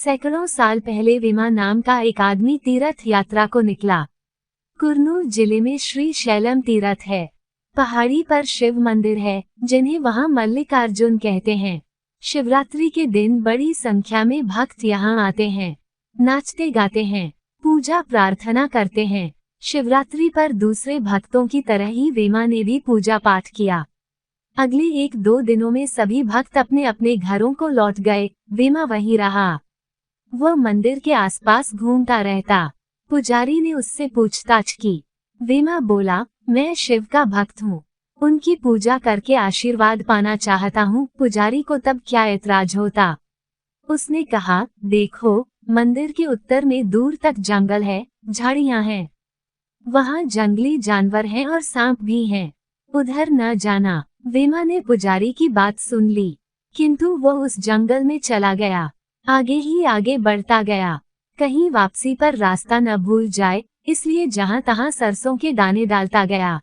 सैकड़ों साल पहले वेमा नाम का एक आदमी तीर्थ यात्रा को निकला। कुरनूल जिले में श्री शैलम तीर्थ है। पहाड़ी पर शिव मंदिर है, जिन्हें वहां मल्लिकार्जुन कहते हैं। शिवरात्रि के दिन बड़ी संख्या में भक्त यहां आते हैं, नाचते गाते हैं, पूजा प्रार्थना करते हैं। शिवरात्रि पर दूसरे भक्तों की तरह ही वेमा ने भी पूजा पाठ किया। अगले 1-2 दिनों में सभी भक्त अपने अपने घरों को लौट गए। वेमा वहीं रहा। वह मंदिर के आसपास घूमता रहता। पुजारी ने उससे पूछताछ की। वेमा बोला, मैं शिव का भक्त हूँ, उनकी पूजा करके आशीर्वाद पाना चाहता हूँ। पुजारी को तब क्या ऐतराज होता। उसने कहा, देखो, मंदिर के उत्तर में दूर तक जंगल है, झाड़ियाँ हैं, वहाँ जंगली जानवर हैं और सांप भी हैं, उधर न जाना। वेमा ने पुजारी की बात सुन ली, किंतु वो उस जंगल में चला गया। आगे ही आगे बढ़ता गया, कहीं वापसी पर रास्ता न भूल जाए, इसलिए जहाँ तहाँ सरसों के दाने डालता गया।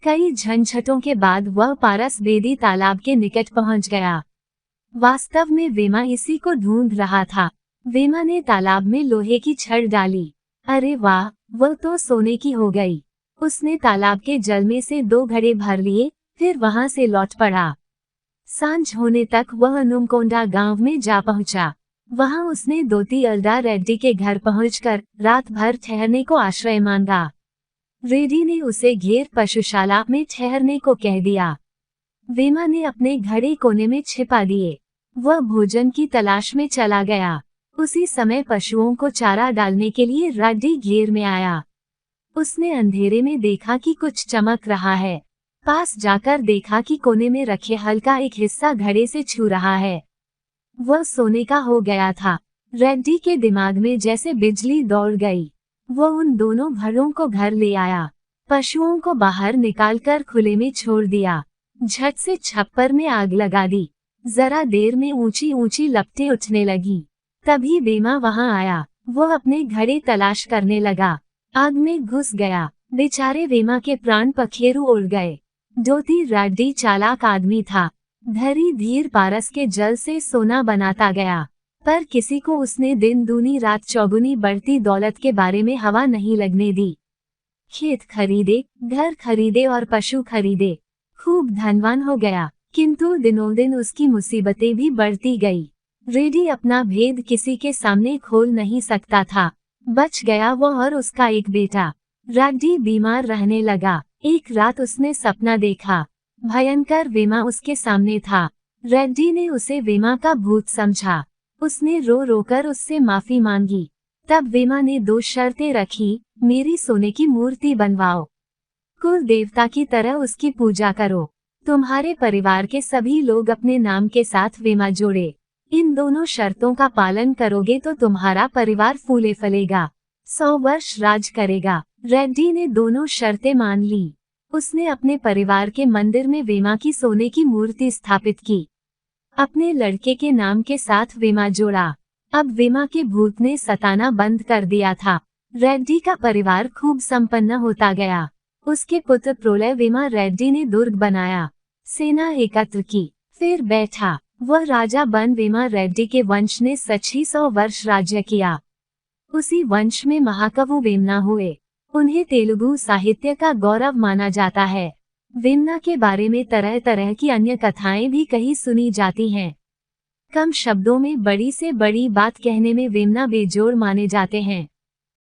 कई झंझटों के बाद वह पारस बेदी तालाब के निकट पहुँच गया। वास्तव में वेमा इसी को ढूंढ रहा था। वेमा ने तालाब में लोहे की छड़ डाली। अरे वाह, वह तो सोने की हो गई। उसने तालाब के जल में से 2 घड़े भर लिए, फिर वहां से लौट पड़ा। सांझ होने तक वह अनुमकोंडा गांव में जा पहुंचा। वहां उसने दोती अल्दा रेड्डी के घर पहुंचकर रात भर ठहरने को आश्रय मांगा। रेड्डी ने उसे घेर पशुशाला में ठहरने को कह दिया। वेमा ने अपने घड़े कोने में छिपा दिए। वह भोजन की तलाश में चला गया। उसी समय पशुओं को चारा डालने के लिए रेड्डी घेर में आया। उसने अंधेरे में देखा कि कुछ चमक रहा है। पास जाकर देखा कि कोने में रखे हल का एक हिस्सा घड़े से छू रहा है। वह सोने का हो गया था। रेड्डी के दिमाग में जैसे बिजली दौड़ गई। वह उन दोनों घड़ों को घर ले आया, पशुओं को बाहर निकालकर खुले में छोड़ दिया, झट से छप्पर में आग लगा दी। जरा देर में ऊंची ऊंची लपटें उठने लगी। तभी वेमा वहां आया। वह अपने घड़े तलाश करने लगा। आग में घुस गया। बेचारे वेमा के प्राण पखेरु उड़ गए। दोती रेड्डी चालाक आदमी था। धरी धीर पारस के जल से सोना बनाता गया, पर किसी को उसने दिन दूनी रात चौगुनी बढ़ती दौलत के बारे में हवा नहीं लगने दी। खेत खरीदे, घर खरीदे और पशु खरीदे, खूब धनवान हो गया। किंतु दिनों दिन उसकी मुसीबतें भी बढ़ती गई। रेड्डी अपना भेद किसी के सामने खोल नहीं सकता था। बच गया वो और उसका एक बेटा। रेड्डी बीमार रहने लगा। एक रात उसने सपना देखा। भयंकर वेमा उसके सामने था। रेड्डी ने उसे वेमा का भूत समझा। उसने रो रोकर उससे माफी मांगी। तब वेमा ने 2 शर्तें रखी। मेरी सोने की मूर्ति बनवाओ, कुल देवता की तरह उसकी पूजा करो, तुम्हारे परिवार के सभी लोग अपने नाम के साथ वेमा जोड़े। इन दोनों शर्तों का पालन करोगे तो तुम्हारा परिवार फूले फलेगा, 100 वर्ष राज करेगा। रेड्डी ने दोनों शर्तें मान ली। उसने अपने परिवार के मंदिर में वेमा की सोने की मूर्ति स्थापित की। अपने लड़के के नाम के साथ वेमा जोड़ा। अब वेमा के भूत ने सताना बंद कर दिया था। रेड्डी का परिवार खूब संपन्न होता गया। उसके पुत्र प्रोलय वेमा रेड्डी ने दुर्ग बनाया, सेना एकत्र की, फिर बैठा। वह राजा बन वेमा रेड्डी के वंश ने सच ही 100 वर्ष राज्य किया। उसी वंश में महाकवि वेमना हुए। उन्हें तेलुगु साहित्य का गौरव माना जाता है। वेमना के बारे में तरह तरह की अन्य कथाएं भी कहीं सुनी जाती हैं। कम शब्दों में बड़ी से बड़ी बात कहने में वेमना बेजोड़ माने जाते हैं।